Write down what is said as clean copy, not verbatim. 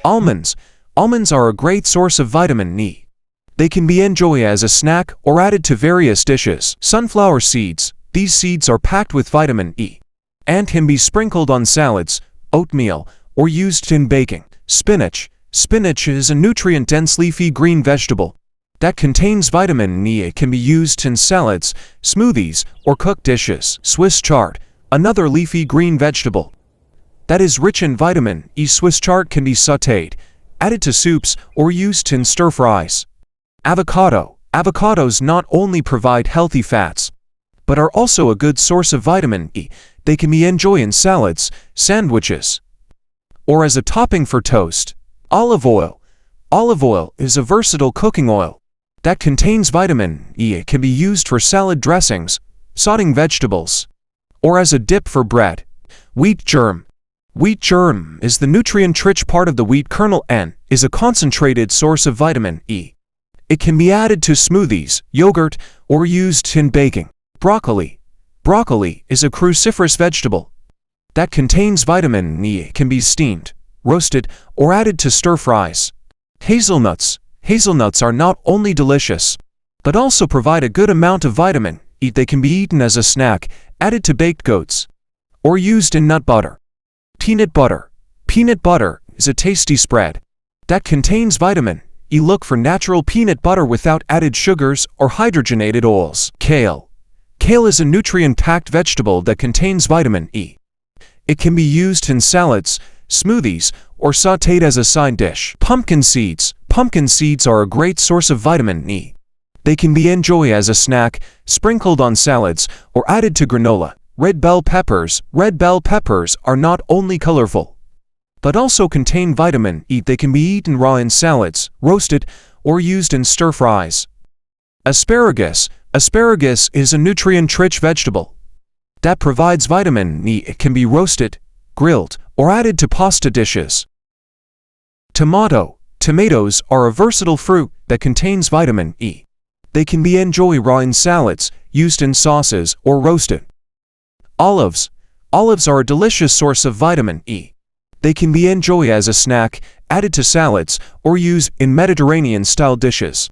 Almonds. Almonds are a great source of vitamin E. They can be enjoyed as a snack or added to various dishes. Sunflower seeds. These seeds are packed with vitamin E and can be sprinkled on salads, oatmeal, or used in baking. Spinach. Spinach is a nutrient-dense leafy green vegetable that contains vitamin E. It can be used in salads, smoothies, or cooked dishes. Swiss chard. Another leafy green vegetable that is rich in vitamin E. Swiss chard can be sautéed, added to soups, or used in stir-fries. Avocado. Avocados not only provide healthy fats, but are also a good source of vitamin E. They can be enjoyed in salads, sandwiches, or as a topping for toast. Olive oil. Olive oil is a versatile cooking oil that contains vitamin E. It can be used for salad dressings, sautéing vegetables, or as a dip for bread. Wheat germ. Wheat germ is the nutrient-rich part of the wheat kernel and is a concentrated source of vitamin E. It can be added to smoothies, yogurt, or used in baking. Broccoli. Broccoli is a cruciferous vegetable that contains vitamin E. It can be steamed, roasted, or added to stir-fries. Hazelnuts. Hazelnuts are not only delicious, but also provide a good amount of vitamin E. They can be eaten as a snack, added to baked goods, or used in nut butter. Peanut butter. Peanut butter is a tasty spread that contains vitamin E. Look for natural peanut butter without added sugars or hydrogenated oils. Kale. Kale is a nutrient-packed vegetable that contains vitamin E. It can be used in salads, smoothies, or sautéed as a side dish. Pumpkin seeds. Pumpkin seeds are a great source of vitamin E. They can be enjoyed as a snack, sprinkled on salads, or added to granola. Red bell peppers. Red bell peppers are not only colorful, but also contain vitamin E. They can be eaten raw in salads, roasted, or used in stir-fries. Asparagus. Asparagus is a nutrient-rich vegetable that provides vitamin E. It can be roasted, grilled, or added to pasta dishes. Tomato. Tomatoes are a versatile fruit that contains vitamin E. They can be enjoyed raw in salads, used in sauces, or roasted. Olives. Olives are a delicious source of vitamin E. They can be enjoyed as a snack, added to salads, or used in Mediterranean-style dishes.